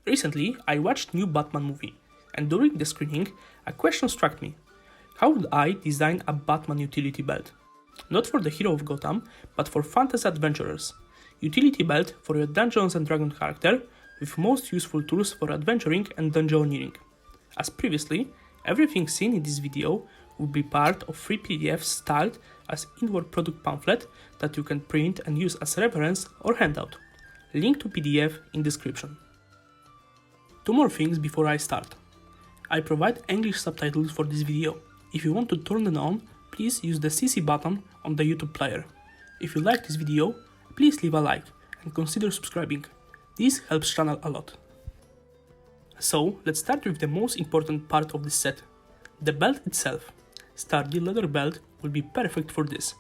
Recently, I watched new Batman movie, and during the screening, a question struck me. How would I design a Batman utility belt? Not for the hero of Gotham, but for fantasy adventurers. Utility belt for your Dungeons and Dragons character, with most useful tools for adventuring and dungeoneering. As previously, everything seen in this video will be part of free PDFs styled as inward product pamphlet that you can print and use as reference or handout. Link to PDF in description. Two more things before I start. I provide English subtitles for this video. If you want to turn them on, please use the CC button on the YouTube player. If you like this video, please leave a like and consider subscribing. This helps channel a lot. So, let's start with the most important part of this set, the belt itself. Sturdy leather belt will be perfect for this.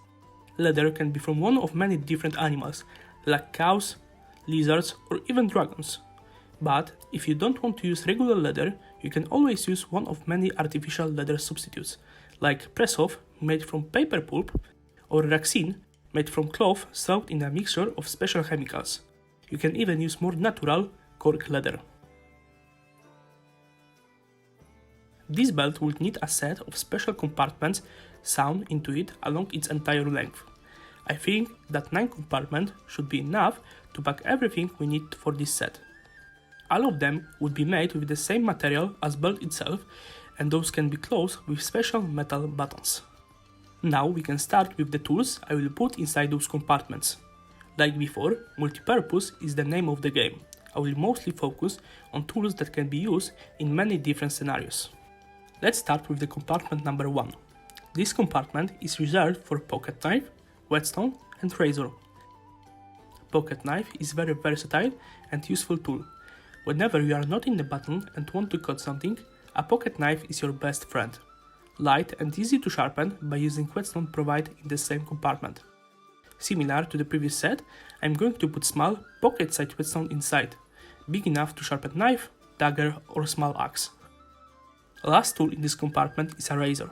Leather can be from one of many different animals, like cows, lizards, or even dragons. But if you don't want to use regular leather, you can always use one of many artificial leather substitutes, like press-off made from paper pulp, or racine made from cloth soaked in a mixture of special chemicals. You can even use more natural cork leather. This belt will need a set of special compartments sewn into it along its entire length. I think that 9 compartments should be enough to pack everything we need for this set. All of them would be made with the same material as belt itself, and those can be closed with special metal buttons. Now we can start with the tools I will put inside those compartments. Like before, multipurpose is the name of the game. I will mostly focus on tools that can be used in many different scenarios. Let's start with the compartment number 1. This compartment is reserved for pocket knife, whetstone and razor. Pocket knife is very versatile and useful tool. Whenever you are not in the battle and want to cut something, a pocket knife is your best friend. Light and easy to sharpen by using whetstone provided in the same compartment. Similar to the previous set, I am going to put small pocket-sized whetstone inside, big enough to sharpen knife, dagger or small axe. Last tool in this compartment is a razor,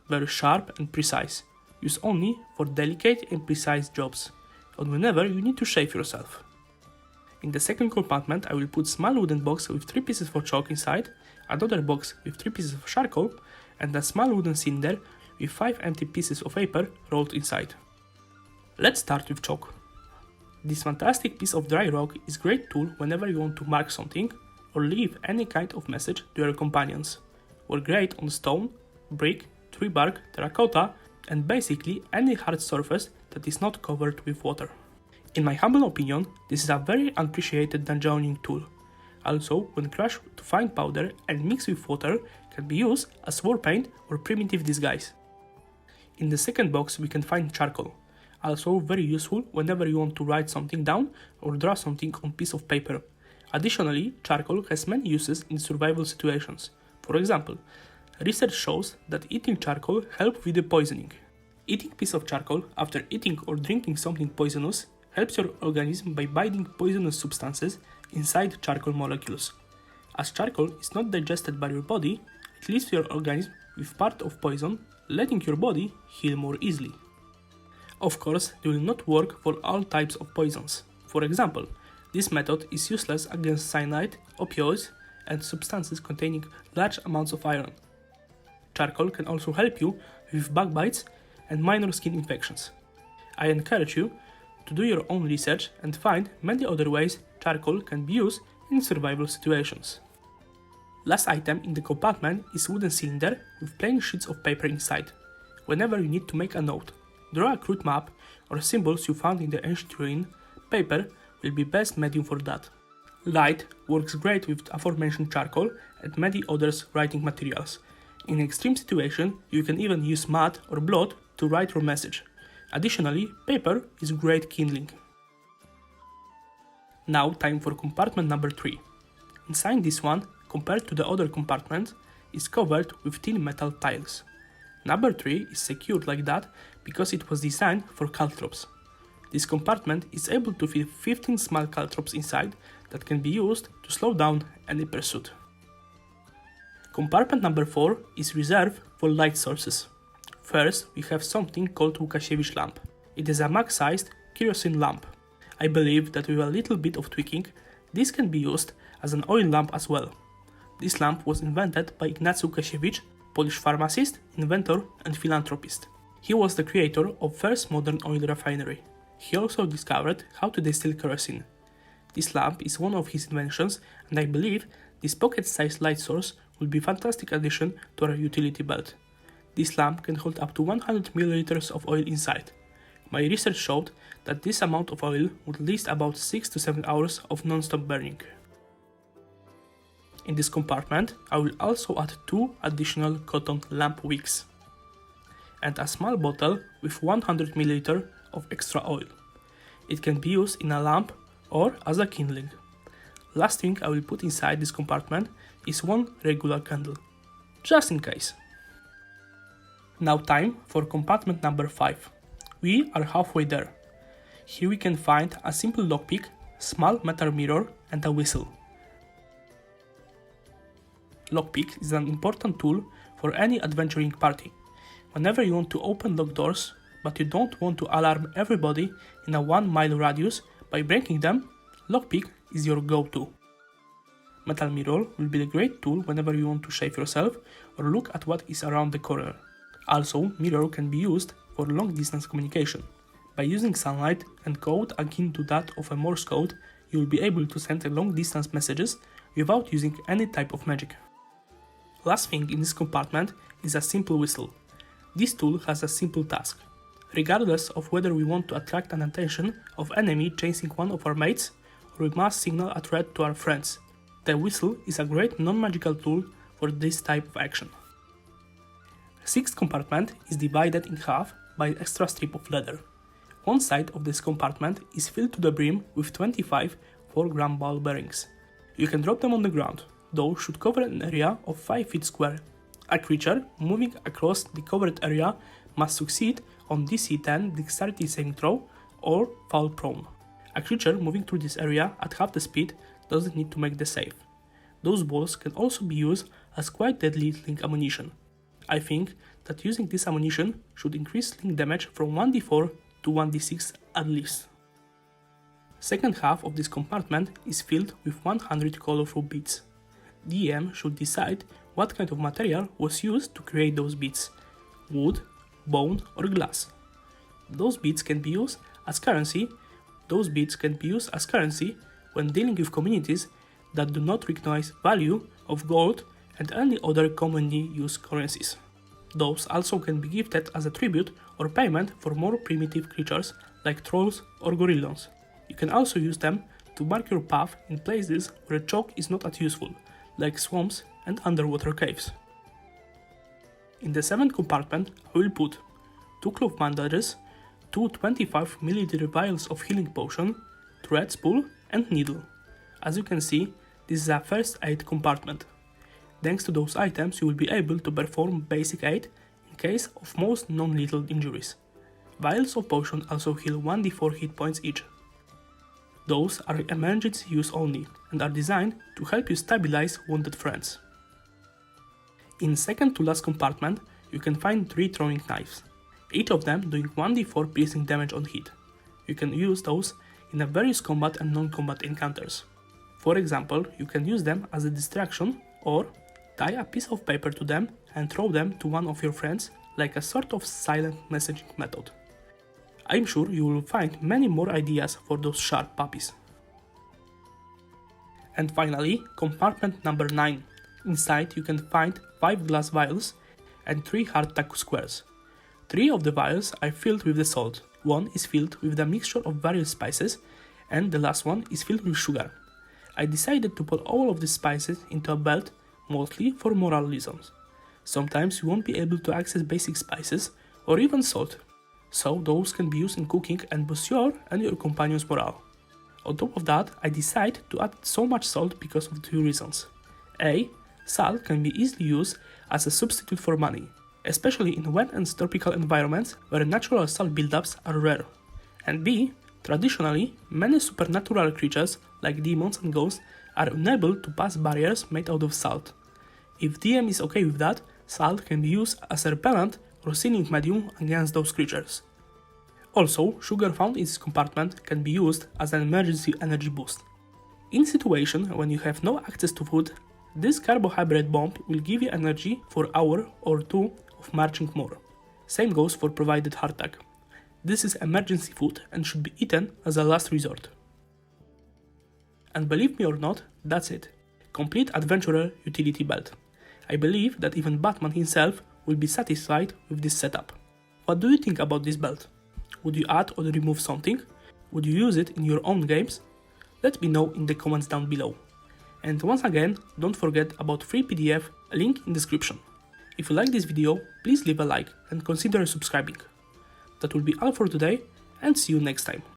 very sharp and precise, used only for delicate and precise jobs, and whenever you need to shave yourself. In the second compartment I will put small wooden box with 3 pieces of chalk inside, another box with 3 pieces of charcoal, and a small wooden cylinder with 5 empty pieces of paper rolled inside. Let's start with chalk. This fantastic piece of dry rock is a great tool whenever you want to mark something or leave any kind of message to your companions. Work great on stone, brick, tree bark, terracotta, and basically any hard surface that is not covered with water. In my humble opinion, this is a very appreciated dungeoning tool. Also, when crushed to fine powder and mixed with water, can be used as war paint or primitive disguise. In the second box we can find charcoal, also very useful whenever you want to write something down or draw something on piece of paper. Additionally, charcoal has many uses in survival situations. For example, research shows that eating charcoal helps with the poisoning. Eating piece of charcoal after eating or drinking something poisonous helps your organism by binding poisonous substances inside charcoal molecules. As charcoal is not digested by your body, it leaves your organism with part of poison, letting your body heal more easily. Of course, they will not work for all types of poisons. For example, this method is useless against cyanide, opioids, and substances containing large amounts of iron. Charcoal can also help you with bug bites and minor skin infections. I encourage you to do your own research and find many other ways charcoal can be used in survival situations. Last item in the compartment is wooden cylinder with plain sheets of paper inside. Whenever you need to make a note, draw a crude map or symbols you found in the ancient ruin, paper will be best medium for that. Light works great with aforementioned charcoal and many other writing materials. In extreme situation, you can even use mud or blood to write your message. Additionally, paper is great kindling. Now time for compartment number 3. Inside this one, compared to the other compartment, is covered with thin metal tiles. Number 3 is secured like that because it was designed for caltrops. This compartment is able to fit 15 small caltrops inside that can be used to slow down any pursuit. Compartment number 4 is reserved for light sources. First, we have something called Łukasiewicz lamp. It is a max-sized kerosene lamp. I believe that with a little bit of tweaking, this can be used as an oil lamp as well. This lamp was invented by Ignacy Łukasiewicz, Polish pharmacist, inventor and philanthropist. He was the creator of first modern oil refinery. He also discovered how to distill kerosene. This lamp is one of his inventions, and I believe this pocket-sized light source will be a fantastic addition to our utility belt. This lamp can hold up to 100 ml of oil inside. My research showed that this amount of oil would last about 6 to 7 hours of non-stop burning. In this compartment, I will also add 2 additional cotton lamp wicks and a small bottle with 100 ml of extra oil. It can be used in a lamp or as a kindling. Last thing I will put inside this compartment is one regular candle, just in case. Now time for compartment number 5. We are halfway there. Here we can find a simple lockpick, small metal mirror and a whistle. Lockpick is an important tool for any adventuring party. Whenever you want to open locked doors, but you don't want to alarm everybody in a 1 mile radius by breaking them, lockpick is your go-to. Metal mirror will be a great tool whenever you want to shave yourself or look at what is around the corner. Also, mirror can be used for long-distance communication. By using sunlight and code akin to that of a Morse code, you will be able to send long-distance messages without using any type of magic. Last thing in this compartment is a simple whistle. This tool has a simple task. Regardless of whether we want to attract an attention of enemy chasing one of our mates, or we must signal a threat to our friends, the whistle is a great non-magical tool for this type of action. Sixth compartment is divided in half by an extra strip of leather. One side of this compartment is filled to the brim with 25 4-gram ball bearings. You can drop them on the ground. Those should cover an area of 5 feet square. A creature moving across the covered area must succeed on DC 10 dexterity saving throw or fall prone. A creature moving through this area at half the speed doesn't need to make the save. Those balls can also be used as quite deadly sling ammunition. I think that using this ammunition should increase sling damage from 1d4 to 1d6 at least. Second half of this compartment is filled with 100 colorful beads. DM should decide what kind of material was used to create those beads: wood, bone or glass. Those beads can be used as currency when dealing with communities that do not recognize value of gold and any other commonly used currencies. Those also can be gifted as a tribute or payment for more primitive creatures like trolls or gorillas. You can also use them to mark your path in places where chalk is not as useful, like swamps and underwater caves. In the seventh compartment, I will put 2 cloth bandages, 2 25 ml vials of healing potion, thread spool and needle. As you can see, this is a first aid compartment. Thanks to those items, you will be able to perform basic aid in case of most non-lethal injuries. Vials of potion also heal 1d4 hit points each. Those are emergency use only and are designed to help you stabilize wounded friends. In second to last compartment, you can find 3 throwing knives, each of them doing 1d4 piercing damage on hit. You can use those in various combat and non-combat encounters. For example, you can use them as a distraction or tie a piece of paper to them and throw them to one of your friends like a sort of silent messaging method. I'm sure you will find many more ideas for those sharp puppies. And finally, compartment number 9. Inside you can find 5 glass vials and 3 hardtack squares. 3 of the vials are filled with the salt, 1 is filled with the mixture of various spices, and the last one is filled with sugar. I decided to put all of these spices into a belt mostly for moral reasons. Sometimes you won't be able to access basic spices or even salt, so those can be used in cooking and boost your and your companion's morale. On top of that, I decided to add so much salt because of 2 reasons. A. Salt can be easily used as a substitute for money, especially in wet and tropical environments where natural salt buildups are rare. And B. Traditionally, many supernatural creatures like demons and ghosts are unable to pass barriers made out of salt. If DM is okay with that, salt can be used as a repellent or sealing medium against those creatures. Also, sugar found in this compartment can be used as an emergency energy boost. In situation when you have no access to food, this carbohydrate bomb will give you energy for an hour or two of marching more. Same goes for provided hardtack. This is emergency food and should be eaten as a last resort. And believe me or not, that's it. Complete adventurer utility belt. I believe that even Batman himself will be satisfied with this setup. What do you think about this belt? Would you add or remove something? Would you use it in your own games? Let me know in the comments down below. And once again, don't forget about free PDF, link in description. If you like this video, please leave a like and consider subscribing. That will be all for today, and see you next time.